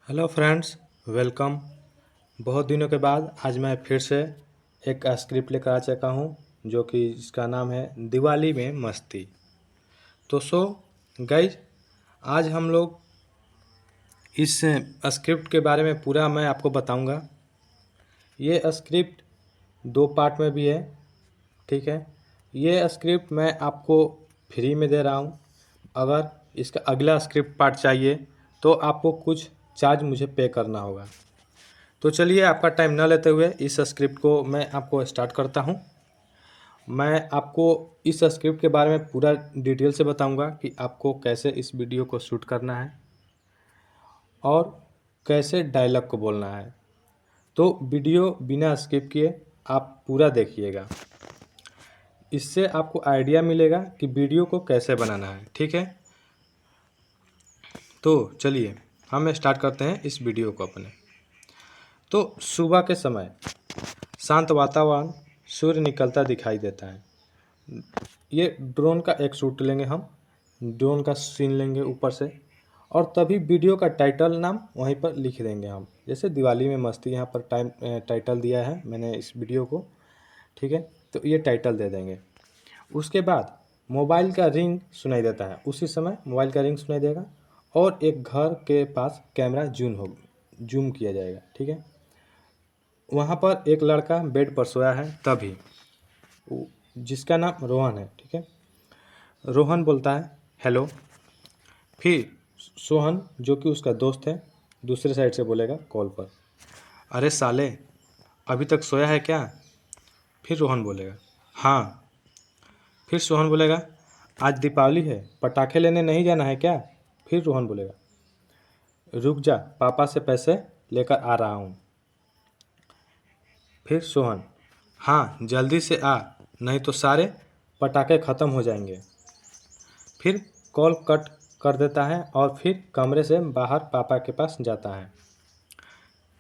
Hello friends, welcome. बहुत दिनों के बाद आज मैं फिर से एक स्क्रिप्ट लेकर आ चुका हूँ जो कि इसका नाम है दिवाली में मस्ती। तो गाइज, आज हम लोग इस स्क्रिप्ट के बारे में पूरा मैं आपको बताऊंगा। ये स्क्रिप्ट दो पार्ट में भी है, ठीक है। ये स्क्रिप्ट मैं आपको फ्री में दे रहा हूँ। अगर इसका अगला स्क्रिप्ट पार्ट चाहिए तो आपको कुछ चार्ज मुझे पे करना होगा। तो चलिए, आपका टाइम न लेते हुए इस स्क्रिप्ट को मैं आपको स्टार्ट करता हूं। मैं आपको इस स्क्रिप्ट के बारे में पूरा डिटेल से बताऊंगा कि आपको कैसे इस वीडियो को शूट करना है और कैसे डायलॉग को बोलना है। तो वीडियो बिना स्किप किए आप पूरा देखिएगा। इससे आपको आइडिया मिलेगा कि वीडियो को कैसे बनाना है, ठीक है। तो चलिए हम स्टार्ट करते हैं इस वीडियो को अपने। तो सुबह के समय शांत वातावरण, सूर्य निकलता दिखाई देता है। ये ड्रोन का एक शूट लेंगे, हम ड्रोन का सीन लेंगे ऊपर से, और तभी वीडियो का टाइटल नाम वहीं पर लिख देंगे हम। जैसे दिवाली में मस्ती, यहाँ पर टाइटल दिया है मैंने इस वीडियो को, ठीक है। तो ये टाइटल दे देंगे। उसके बाद मोबाइल का रिंग सुनाई देता है। उसी समय मोबाइल का रिंग सुनाई देगा और एक घर के पास कैमरा जूम किया जाएगा, ठीक है। वहाँ पर एक लड़का बेड पर सोया है, तभी जिसका नाम रोहन है, ठीक है। रोहन बोलता है हेलो। फिर सोहन, जो कि उसका दोस्त है, दूसरे साइड से बोलेगा कॉल पर, अरे साले, अभी तक सोया है क्या? फिर रोहन बोलेगा हाँ। फिर सोहन बोलेगा आज दीपावली है, पटाखे लेने नहीं जाना है क्या? फिर रोहन बोलेगा रुक जा, पापा से पैसे लेकर आ रहा हूँ। फिर सोहन हाँ जल्दी से आ, नहीं तो सारे पटाखे ख़त्म हो जाएंगे। फिर कॉल कट कर देता है और फिर कमरे से बाहर पापा के पास जाता है,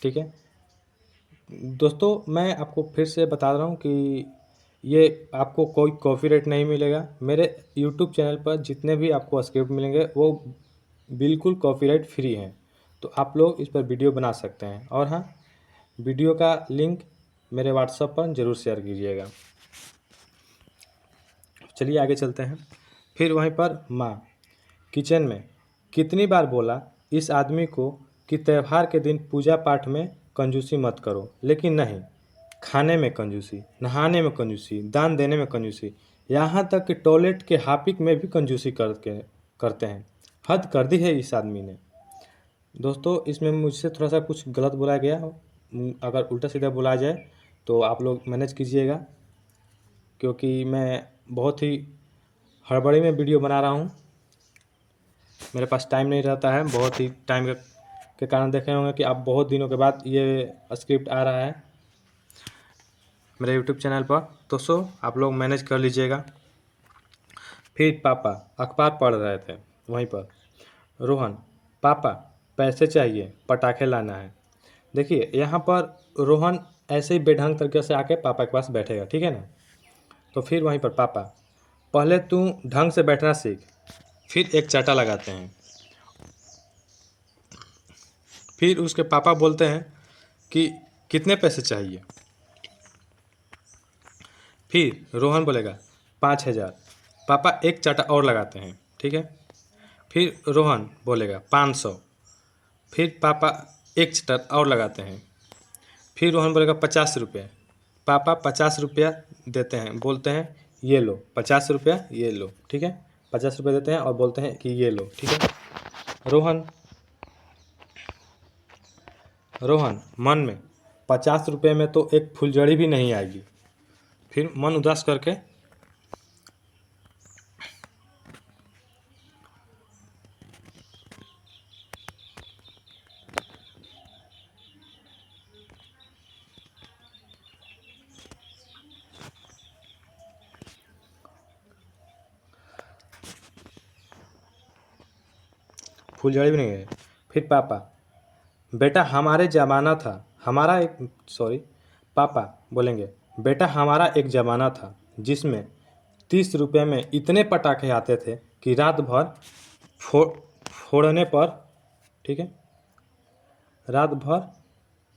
ठीक है। दोस्तों, मैं आपको फिर से बता रहा हूँ कि ये आपको कोई कॉपीराइट नहीं मिलेगा। मेरे यूट्यूब चैनल पर जितने भी आपको स्क्रिप्ट मिलेंगे वो बिल्कुल कॉपीराइट फ्री हैं। तो आप लोग इस पर वीडियो बना सकते हैं। और हाँ, वीडियो का लिंक मेरे व्हाट्सएप पर ज़रूर शेयर कीजिएगा। चलिए आगे चलते हैं। फिर वहीं पर माँ किचन में कितनी बार बोला इस आदमी को कि त्यौहार के दिन पूजा पाठ में कंजूसी मत करो, लेकिन नहीं, खाने में कंजूसी, नहाने में कंजूसी, दान देने में कंजूसी, यहाँ तक कि टॉयलेट के हापिक में भी कंजूसी करते हैं। हद कर दी है इस आदमी ने। दोस्तों, इसमें मुझसे थोड़ा सा कुछ गलत बोला गया हो, अगर उल्टा सीधा बोला जाए तो आप लोग मैनेज कीजिएगा, क्योंकि मैं बहुत ही हड़बड़ी में वीडियो बना रहा हूँ। मेरे पास टाइम नहीं रहता है, बहुत ही टाइम के कारण देखे होंगे कि आप बहुत दिनों के बाद ये स्क्रिप्ट आ रहा है मेरे यूट्यूब चैनल पर। तो आप लोग मैनेज कर लीजिएगा। फिर पापा अखबार पढ़ रहे थे वहीं पर। रोहन पापा पैसे चाहिए, पटाखे लाना है। देखिए, यहाँ पर रोहन ऐसे ही बेढंग तरीके से आके पापा के पास बैठेगा, ठीक है ना। तो फिर वहीं पर पापा पहले तू ढंग से बैठना सीख। फिर एक चाटा लगाते हैं। फिर उसके पापा बोलते हैं कि कितने पैसे चाहिए। फिर रोहन बोलेगा 5,000। पापा एक चाटा और लगाते हैं, ठीक है। फिर रोहन बोलेगा 500। फिर पापा एक चाटा और लगाते हैं। फिर रोहन बोलेगा 50 रुपये। पापा 50 रुपया देते हैं, बोलते हैं ये लो 50 रुपया, ये लो, ठीक है। 50 रुपये देते हैं और बोलते हैं कि ये लो, ठीक है। रोहन रोहन मन में 50 रुपये में तो एक फुलझड़ी भी नहीं आएगी। फिर मन उदास करके फुलझड़ी भी नहीं है। फिर पापा बेटा हमारे ज़माना था, हमारा एक सॉरी पापा बोलेंगे बेटा हमारा एक ज़माना था जिसमें 30 रुपये में इतने पटाखे आते थे कि रात भर फोड़ने पर, ठीक है, रात भर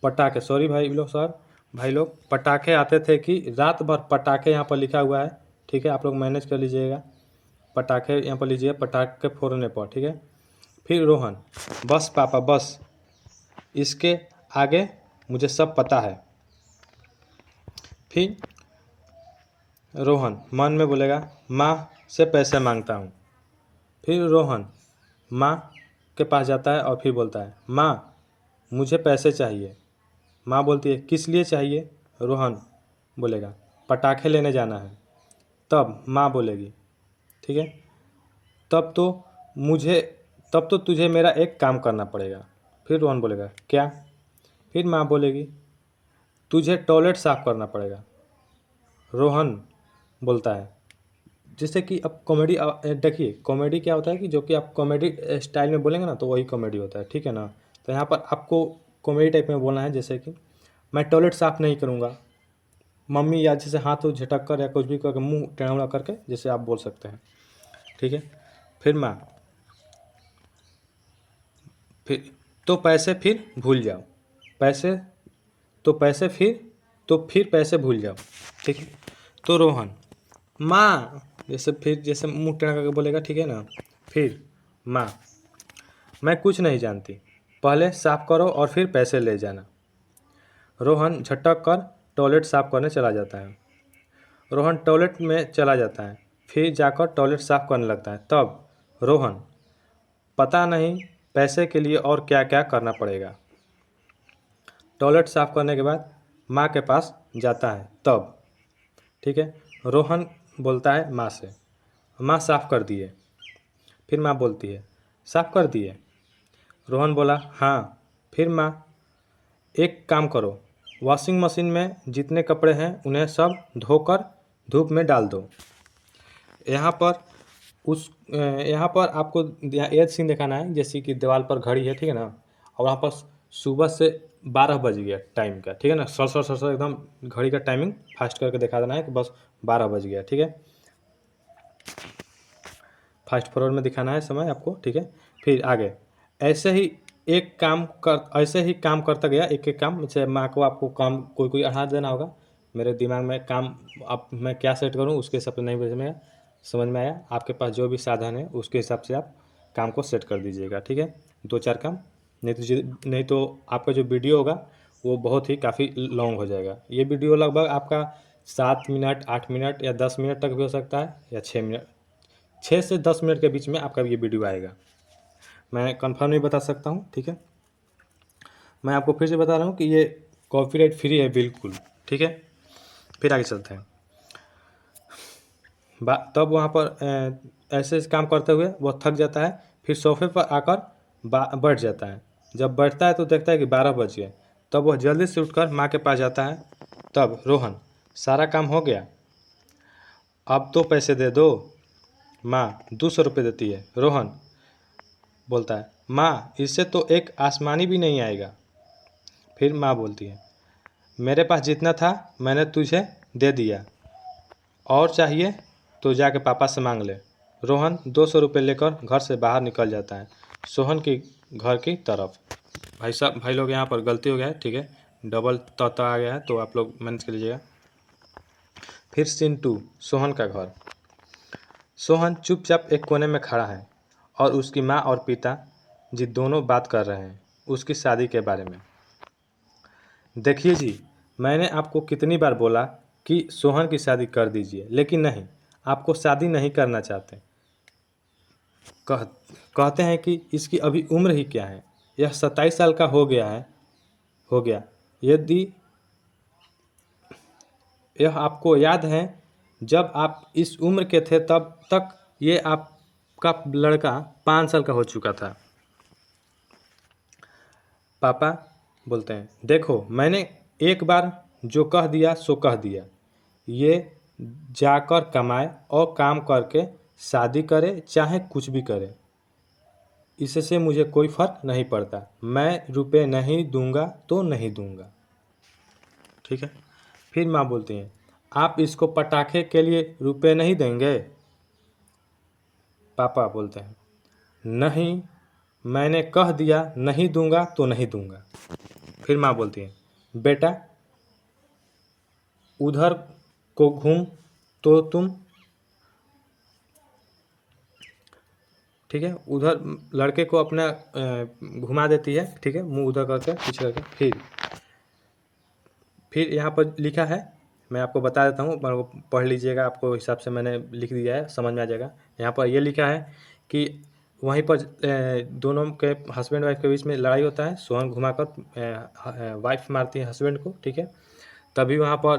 पटाखे, सॉरी भाई लोग, सर भाई लोग, पटाखे आते थे कि रात भर पटाखे यहाँ पर लिखा हुआ है, ठीक है, आप लोग मैनेज कर लीजिएगा। पटाखे यहाँ पर लीजिए, पटाखे फोड़ने पर, ठीक है। फिर रोहन, बस पापा बस, इसके आगे मुझे सब पता है। फिर रोहन मन में बोलेगा, माँ से पैसे मांगता हूँ। फिर रोहन माँ के पास जाता है और फिर बोलता है, माँ मुझे पैसे चाहिए। माँ बोलती है, किस लिए चाहिए? रोहन बोलेगा, पटाखे लेने जाना है। तब माँ बोलेगी, ठीक है, तब तो मुझे तब तो तुझे मेरा एक काम करना पड़ेगा। फिर रोहन बोलेगा, क्या? फिर माँ बोलेगी, तुझे टॉयलेट साफ करना पड़ेगा। रोहन बोलता है, जैसे कि अब कॉमेडी, देखिए कॉमेडी क्या होता है कि जो कि आप कॉमेडी स्टाइल में बोलेंगे ना तो वही कॉमेडी होता है, ठीक है ना। तो यहाँ पर आपको कॉमेडी टाइप में बोलना है, जैसे कि मैं टॉयलेट साफ नहीं करूँगा। मम्मी या जैसे हाथ झटक कर या कुछ भी करके मुंह टेढ़ा करके जैसे आप बोल सकते हैं, ठीक है। फिर माँ, फिर तो पैसे फिर भूल जाओ, पैसे तो पैसे फिर पैसे भूल जाओ, ठीक है। तो रोहन माँ, जैसे फिर जैसे मुंह टेढ़ा करके बोलेगा, ठीक है ना। फिर माँ, मैं कुछ नहीं जानती, पहले साफ करो और फिर पैसे ले जाना। रोहन झटक कर टॉयलेट साफ करने चला जाता है। रोहन टॉयलेट में चला जाता है, फिर जाकर टॉयलेट साफ करने लगता है। तब रोहन, पता नहीं पैसे के लिए और क्या क्या करना पड़ेगा। टॉयलेट साफ करने के बाद माँ के पास जाता है। तब, ठीक है, रोहन बोलता है माँ से, माँ साफ़ कर दिए। फिर माँ बोलती है, साफ़ कर दिए? रोहन बोला, हाँ। फिर माँ, एक काम करो, वॉशिंग मशीन में जितने कपड़े हैं उन्हें सब धोकर धूप में डाल दो। यहाँ पर यहाँ पर आपको एक सीन दिखाना है, जैसे कि दीवार पर घड़ी है, ठीक है ना, और वहाँ पर सुबह से 12 बज गया टाइम का, ठीक है ना। सर एकदम घड़ी का टाइमिंग फास्ट करके दिखा देना है कि बस 12 बज गया, ठीक है। फास्ट फॉरवर्ड में दिखाना है समय आपको, ठीक है। फिर आगे ऐसे ही ऐसे ही काम करता गया, एक एक काम, जैसे माँ को आपको काम कोई अढ़ा देना होगा। मेरे दिमाग में काम अब मैं क्या सेट करूँ उसके हिसाब से नहीं समझ में आया, आपके पास जो भी साधन है उसके हिसाब से आप काम को सेट कर दीजिएगा, ठीक है। 2-4 काम, नहीं तो आपका जो वीडियो होगा वो बहुत ही काफ़ी लॉन्ग हो जाएगा। ये वीडियो लगभग आपका 7 मिनट, 8 मिनट या 10 मिनट तक भी हो सकता है, या 6 मिनट, 6 से 10 मिनट के बीच में आपका ये वीडियो आएगा। मैं कंफर्म नहीं बता सकता हूँ, ठीक है। मैं आपको फिर से बता रहा हूँ कि ये कॉपीराइट फ्री है बिल्कुल, ठीक है। फिर आगे चलते हैं। तब वहाँ पर ऐसे काम करते हुए वो थक जाता है, फिर सोफे पर आकर बैठ जाता है। जब बैठता है तो देखता है कि 12 बज गए। तब वह जल्दी से उठकर माँ के पास जाता है। तब रोहन, सारा काम हो गया, अब तो पैसे दे दो। माँ 200 रुपये देती है। रोहन बोलता है, माँ इससे तो एक आसमानी भी नहीं आएगा। फिर माँ बोलती है, मेरे पास जितना था मैंने तुझे दे दिया, और चाहिए तो जाके पापा से मांग ले। रोहन 200 रुपये लेकर घर से बाहर निकल जाता है, सोहन की घर की तरफ। भाई लोग यहाँ पर गलती हो गया है, ठीक है, डबल तौता आ गया है, तो आप लोग मैनेज कर लीजिएगा। फिर सीन 2, सोहन का घर। सोहन चुपचाप एक कोने में खड़ा है और उसकी माँ और पिता जी दोनों बात कर रहे हैं उसकी शादी के बारे में। देखिए जी, मैंने आपको कितनी बार बोला कि सोहन की शादी कर दीजिए, लेकिन नहीं, आपको शादी नहीं करना चाहते। कहते हैं कि इसकी अभी उम्र ही क्या है, यह 27 साल का हो गया। यदि यह आपको याद है, जब आप इस उम्र के थे तब तक ये आपका लड़का 5 साल का हो चुका था। पापा बोलते हैं, देखो मैंने एक बार जो कह दिया सो कह दिया, ये जाकर कमाए और काम करके शादी करे, चाहे कुछ भी करे, इससे मुझे कोई फ़र्क नहीं पड़ता। मैं रुपए नहीं दूंगा तो नहीं दूंगा, ठीक है। फिर माँ बोलती हैं, आप इसको पटाखे के लिए रुपए नहीं देंगे? पापा बोलते हैं, नहीं, मैंने कह दिया नहीं दूंगा तो नहीं दूंगा। फिर माँ बोलती है, बेटा उधर को घूम तो तुम, ठीक है, उधर लड़के को अपना घुमा देती है, ठीक है, मुंह उधर करके पीछे करके। फिर यहाँ पर लिखा है, मैं आपको बता देता हूँ, पढ़ लीजिएगा, आपको हिसाब से मैंने लिख दिया है, समझ में आ जाएगा। यहाँ पर ये लिखा है कि वहीं पर दोनों के हस्बैंड वाइफ के बीच में लड़ाई होता है, सोहन घुमाकर वाइफ मारती है हस्बैंड को, ठीक है। तभी वहाँ पर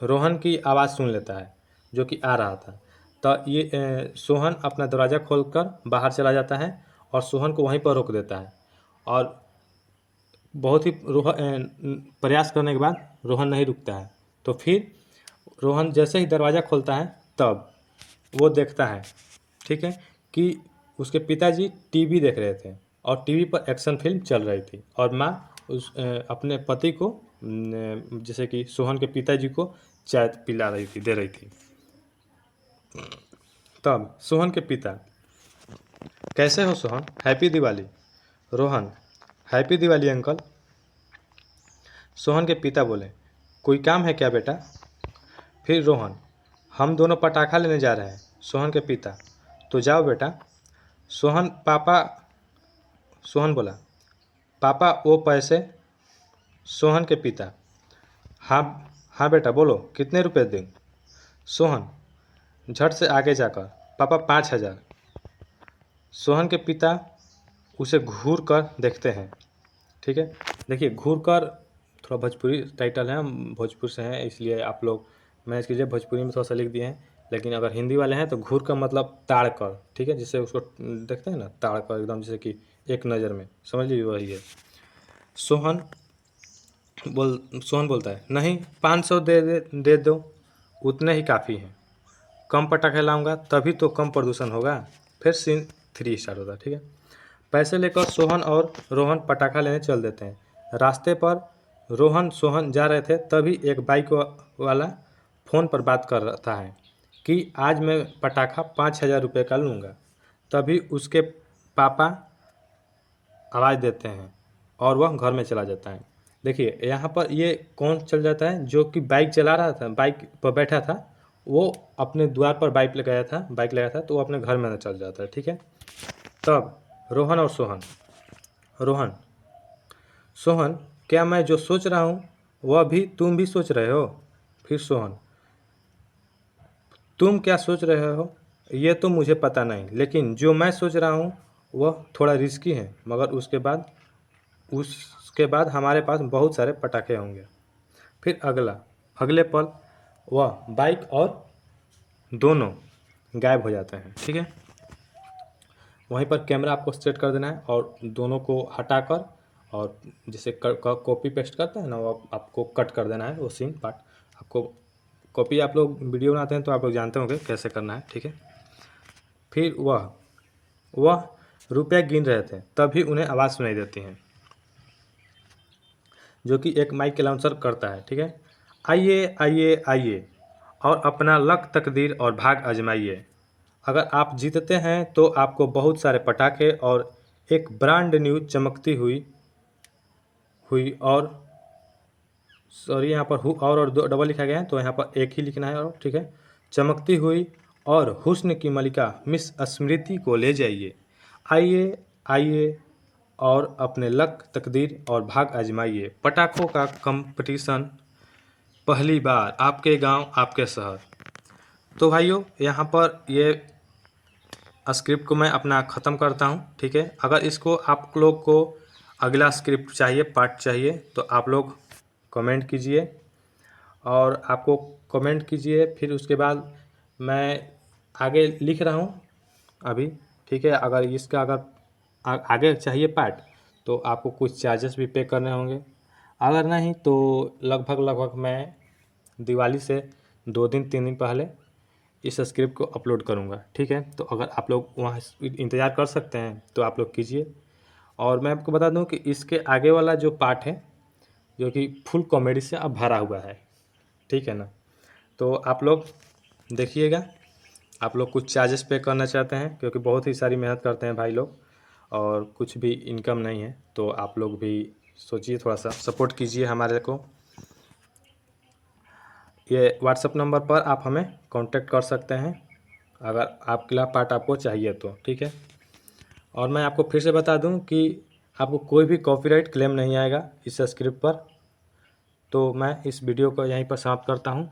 रोहन की आवाज़ सुन लेता है जो कि आ रहा था। तो ये सोहन अपना दरवाज़ा खोलकर बाहर चला जाता है और सोहन को वहीं पर रोक देता है। और बहुत ही प्रयास करने के बाद रोहन नहीं रुकता है। तो फिर रोहन जैसे ही दरवाज़ा खोलता है तब वो देखता है, ठीक है, कि उसके पिताजी टीवी देख रहे थे और टीवी पर एक्शन फिल्म चल रही थी और माँ अपने पति को जैसे कि सोहन के पिताजी को चाय पिला रही थी, दे रही थी। तब सोहन के पिता, कैसे हो Sohan, happy Diwali. Rohan, happy Diwali uncle. Sohan के पिता बोले, कोई काम है क्या बेटा। फिर रोहन, हम दोनों पटाखा लेने जा रहे हैं। सोहन के पिता, तो जाओ बेटा। सोहन बोला, पापा वो पैसे। सोहन के पिता, हाँ हाँ बेटा बोलो, कितने रुपए दें। सोहन झट से आगे जाकर, पापा 5,000। सोहन के पिता उसे घूर कर देखते हैं, ठीक है। देखिए घूर कर थोड़ा भोजपुरी टाइटल है, हम भोजपुर से हैं इसलिए आप लोग मैनेज कीजिए, भोजपुरी में थोड़ा सा लिख दिए हैं। लेकिन अगर हिंदी वाले हैं तो घूर का मतलब ताड़ कर, ठीक है, जिससे उसको देखते हैं ना ताड़ कर एकदम, जैसे कि एक नज़र में, समझ लीजिए वही है। सोहन बोलता है, नहीं 500 दे दो, उतने ही काफ़ी हैं। कम पटाखे लाऊंगा तभी तो कम प्रदूषण होगा। फिर सीन 3 स्टार्ट होता है, ठीक है। पैसे लेकर सोहन और रोहन पटाखा लेने चल देते हैं। रास्ते पर सोहन जा रहे थे तभी एक बाइक वाला फ़ोन पर बात कर रहा है कि आज मैं पटाखा 5,000 रुपये का लूँगा। तभी उसके पापा आवाज़ देते हैं और वह घर में चला जाता है। देखिए यहाँ पर ये कौन चल जाता है, जो कि बाइक चला रहा था, बाइक पर बैठा था, वो अपने द्वार पर बाइक लगाया था तो वो अपने घर में चल जाता है, ठीक है। तब रोहन और सोहन, क्या मैं जो सोच रहा हूँ वह भी तुम भी सोच रहे हो। फिर सोहन, तुम क्या सोच रहे हो ये तो मुझे पता नहीं, लेकिन जो मैं सोच रहा हूँ वह थोड़ा रिस्की है, मगर उसके बाद हमारे पास बहुत सारे पटाखे होंगे। फिर अगले पल वह बाइक और दोनों गायब हो जाते हैं, ठीक है। वहीं पर कैमरा आपको सेट कर देना है और दोनों को हटाकर, और जैसे कॉपी पेस्ट करते हैं ना, वो आपको कट कर देना है वो सीन पार्ट। आपको कॉपी, आप लोग वीडियो बनाते हैं तो आप लोग जानते होंगे कैसे करना है, ठीक है। फिर वह रुपये गिन रहे थे तभी उन्हें आवाज़ सुनाई देती है, जो कि एक माइक अनाउंसर करता है, ठीक है। आइए आइए आइए और अपना लक, तकदीर और भाग आजमाइए। अगर आप जीतते हैं तो आपको बहुत सारे पटाखे और एक ब्रांड न्यू चमकती हुई और सॉरी यहाँ पर और दो डबल लिखा गया है तो यहाँ पर एक ही लिखना है, और ठीक है, चमकती हुई और हुस्न की मलिका मिस स्मृति को ले जाइए। आइए आइए और अपने लक, तकदीर और भाग आजमाइए। पटाखों का कंपटीशन पहली बार आपके गांव, आपके शहर। तो भाइयों यहाँ पर ये स्क्रिप्ट को मैं अपना ख़त्म करता हूँ, ठीक है। अगर इसको आप लोग को अगला स्क्रिप्ट चाहिए, पार्ट चाहिए, तो आप लोग कमेंट कीजिए और आपको कमेंट कीजिए। फिर उसके बाद मैं आगे लिख रहा हूँ अभी, ठीक है। अगर इसका आगे चाहिए पार्ट तो आपको कुछ चार्जेस भी पे करने होंगे, अगर नहीं तो लगभग मैं दिवाली से 2 दिन 3 दिन पहले इस स्क्रिप्ट को अपलोड करूँगा, ठीक है। तो अगर आप लोग वहाँ इंतज़ार कर सकते हैं तो आप लोग कीजिए। और मैं आपको बता दूं कि इसके आगे वाला जो पार्ट है जो कि फुल कॉमेडी से अब भरा हुआ है, ठीक है ना। तो आप लोग देखिएगा आप लोग कुछ चार्जेस पे करना चाहते हैं, क्योंकि बहुत ही सारी मेहनत करते हैं भाई लोग और कुछ भी इनकम नहीं है, तो आप लोग भी सोचिए, थोड़ा सा सपोर्ट कीजिए हमारे को। ये व्हाट्सअप नंबर पर आप हमें कांटेक्ट कर सकते हैं अगर अगला पार्ट आपको चाहिए तो, ठीक है। और मैं आपको फिर से बता दूं कि आपको कोई भी कॉपीराइट क्लेम नहीं आएगा इस स्क्रिप्ट पर। तो मैं इस वीडियो को यहीं पर समाप्त करता हूं।